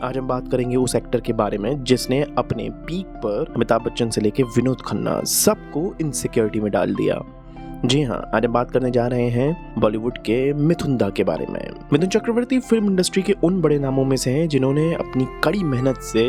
आज हम बात करेंगे उस एक्टर के बारे में जिसने अपने पीक पर अमिताभ बच्चन से लेके विनोद खन्ना सबको इनसिक्योरिटी में डाल दिया। जी हाँ, आज हम बात करने जा रहे हैं बॉलीवुड के मिथुन दा के बारे में। मिथुन चक्रवर्ती फिल्म इंडस्ट्री के उन बड़े नामों में से हैं जिन्होंने अपनी कड़ी मेहनत से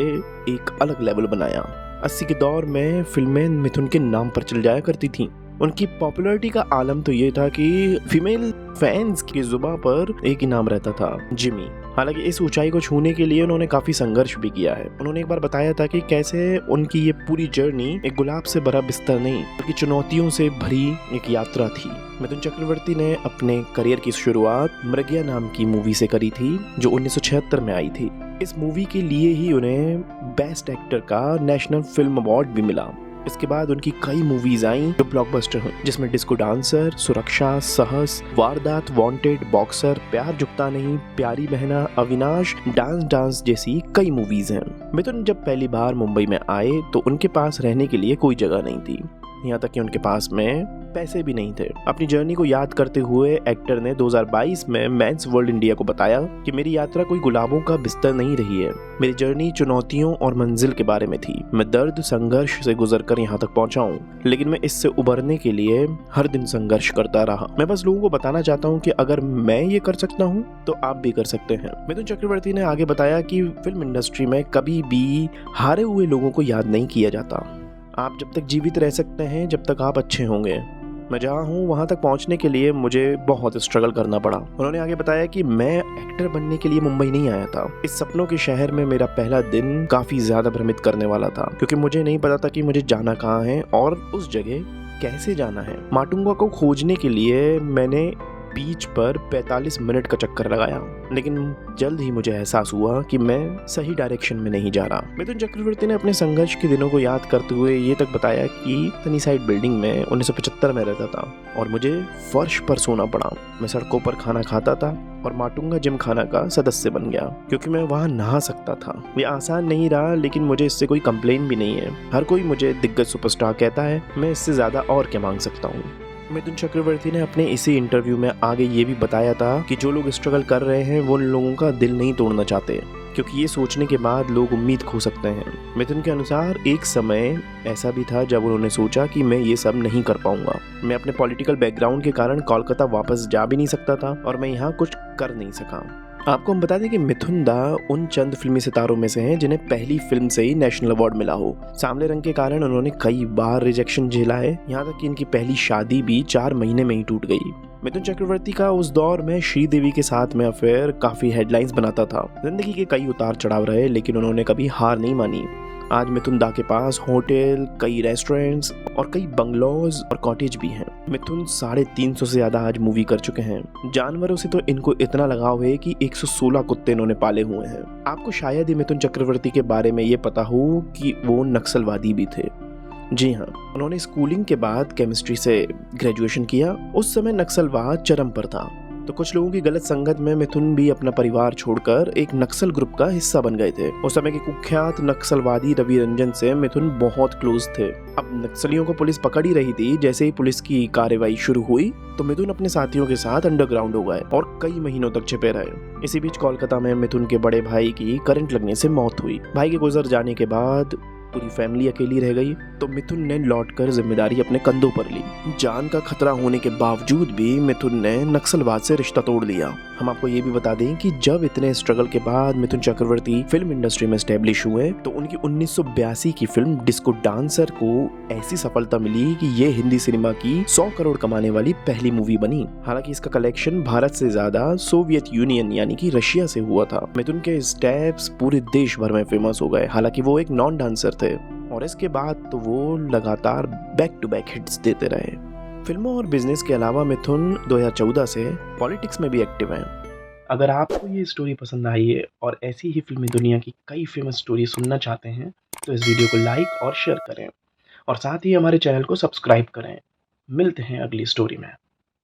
एक अलग लेवल बनाया। 80 के दौर में फिल्में मिथुन के नाम पर चल जाया करती थीं। उनकी पॉपुलैरिटी का आलम तो ये था कि फीमेल फैंस की जुबान पर एक ही नाम रहता था, जिमी। हालांकि इस ऊंचाई को छूने के लिए उन्होंने काफी संघर्ष भी किया है। उन्होंने एक बार बताया था कि कैसे उनकी ये पूरी जर्नी एक गुलाब से भरा बिस्तर नहीं बल्कि चुनौतियों से भरी एक यात्रा थी। मिथुन चक्रवर्ती ने अपने करियर की शुरुआत मृग्या नाम की मूवी से करी थी जो 1976 में आई थी। इस मूवी के लिए ही उन्हें बेस्ट एक्टर का नेशनल फिल्म अवार्ड भी मिला। इसके बाद उनकी कई मूवीज आईं जो ब्लॉकबस्टर हुई, जिसमें डिस्को डांसर, सुरक्षा, सहस, वारदात, वांटेड, बॉक्सर, प्यार झुकता नहीं, प्यारी बहना, अविनाश, डांस जैसी कई मूवीज हैं। मिथुन जब पहली बार मुंबई में आए तो उनके पास रहने के लिए कोई जगह नहीं थी, यहाँ तक कि उनके पास में पैसे भी नहीं थे। अपनी जर्नी को याद करते हुए एक्टर ने 2022 में मेंस वर्ल्ड इंडिया को बताया कि मेरी यात्रा कोई गुलाबों का बिस्तर नहीं रही है। मेरी जर्नी चुनौतियों और मंजिल के बारे में थी। मैं दर्द संघर्ष से गुजरकर यहाँ तक पहुँचा हूँ, लेकिन मैं इससे उबरने के लिए हर दिन संघर्ष करता रहा। मैं बस लोगों को बताना चाहता हूँ कि अगर मैं ये कर सकता हूँ तो आप भी कर सकते हैं। मिथुन चक्रवर्ती ने आगे बताया कि फिल्म इंडस्ट्री में कभी भी हारे हुए लोगों को याद नहीं किया जाता। आप जब तक जीवित रह सकते हैं जब तक आप अच्छे होंगे। मैं जहाँ हूँ वहाँ तक पहुँचने के लिए मुझे बहुत स्ट्रगल करना पड़ा। उन्होंने आगे बताया कि मैं एक्टर बनने के लिए मुंबई नहीं आया था। इस सपनों के शहर में मेरा पहला दिन काफी ज्यादा भ्रमित करने वाला था, क्योंकि मुझे नहीं पता था कि मुझे जाना कहाँ है और उस जगह कैसे जाना है। माटुंगा को खोजने के लिए मैंने बीच पर 45 मिनट का चक्कर लगाया, लेकिन जल्द ही मुझे एहसास हुआ कि मैं सही डायरेक्शन में नहीं जा रहा। मिथुन चक्रवर्ती ने अपने संघर्ष के दिनों को याद करते हुए ये तक बताया कि सनी साइड बिल्डिंग में 1975 में रहता था और मुझे फर्श पर सोना पड़ा। मैं सड़कों पर खाना खाता था और माटुंगा जिम खाना का सदस्य बन गया क्योंकि मैं वहाँ नहा सकता था। ये आसान नहीं रहा, लेकिन मुझे इससे कोई कंप्लेन भी नहीं है। हर कोई मुझे दिग्गज सुपरस्टार कहता है, मैं इससे ज्यादा और क्या मांग सकता हूँ। मिथुन चक्रवर्ती ने अपने इसी इंटरव्यू में आगे ये भी बताया था कि जो लोग स्ट्रगल कर रहे हैं वो उन लोगों का दिल नहीं तोड़ना चाहते, क्योंकि ये सोचने के बाद लोग उम्मीद खो सकते हैं। मिथुन के अनुसार एक समय ऐसा भी था जब उन्होंने सोचा कि मैं ये सब नहीं कर पाऊंगा। मैं अपने पॉलिटिकल बैकग्राउंड के कारण कोलकाता वापस जा भी नहीं सकता था और मैं यहाँ कुछ कर नहीं सका। आपको हम बता दें कि मिथुन दा उन चंद फिल्मी सितारों में से हैं जिन्हें पहली फिल्म से ही नेशनल अवार्ड मिला हो। सांवले रंग के कारण उन्होंने कई बार रिजेक्शन झेला है, यहाँ तक कि इनकी पहली शादी भी 4 महीने में ही टूट गई। मिथुन चक्रवर्ती का उस दौर में श्रीदेवी के साथ में अफेयर काफी हेडलाइंस बनाता था। जिंदगी के कई उतार चढ़ाव रहे, लेकिन उन्होंने कभी हार नहीं मानी। आज मिथुन दा के पास होटल, कई रेस्टोरेंट्स और कई बंगलोज और कॉटेज भी हैं। मिथुन 350 से ज्यादा आज मूवी कर चुके हैं। जानवरों से तो इनको इतना लगाव है कि 116 कुत्ते इन्होंने पाले हुए हैं। आपको शायद ही मिथुन चक्रवर्ती के बारे में ये पता हो कि वो नक्सलवादी भी थे। जी हाँ, उन्होंने स्कूलिंग के बाद केमिस्ट्री से ग्रेजुएशन किया। उस समय नक्सलवाद चरम पर था, तो कुछ लोगों की गलत संगत में मिथुन भी अपना परिवार छोड़कर एक नक्सल ग्रुप का हिस्सा बन गए थे। उस समय के कुख्यात नक्सलवादी रवि रंजन से मिथुन बहुत क्लोज थे। अब नक्सलियों को पुलिस पकड़ ही रही थी। जैसे ही पुलिस की कार्रवाई शुरू हुई तो मिथुन अपने साथियों के साथ अंडरग्राउंड हो गए और कई महीनों तक छिपे रहे। इसी बीच कोलकाता में मिथुन के बड़े भाई की करंट लगने से मौत हुई। भाई के गुजर जाने के बाद पूरी फैमिली अकेली रह गई, तो मिथुन ने लौटकर जिम्मेदारी अपने कंधों पर ली। जान का खतरा होने के बावजूद भी मिथुन ने नक्सलवाद से रिश्ता तोड़ लिया। हम आपको ये भी बता दें कि जब इतने स्ट्रगल के बाद मिथुन चक्रवर्ती फिल्म इंडस्ट्री में स्टैब्लिश हुए तो उनकी 1982 की फिल्म डिस्को डांसर को ऐसी सफलता मिली कि ये हिंदी सिनेमा की 100 करोड़ कमाने वाली पहली मूवी बनी। हालांकि इसका कलेक्शन भारत से ज्यादा सोवियत यूनियन यानी कि रशिया से हुआ था। मिथुन के स्टेप्स पूरे देश भर में फेमस हो गए। हालांकि वो एक नॉन डांसर थे और इसके बाद तो वो लगातार बैक टू बैक हिट्स देते रहे। फिल्मों और बिजनेस के अलावा मिथुन 2014 से पॉलिटिक्स में भी एक्टिव हैं। अगर आपको ये स्टोरी पसंद आई है और ऐसी ही फिल्मी दुनिया की कई फेमस स्टोरी सुनना चाहते हैं तो इस वीडियो को लाइक और शेयर करें और साथ ही हमारे चैनल को सब्सक्राइब करें। मिलते हैं अगली स्टोरी में।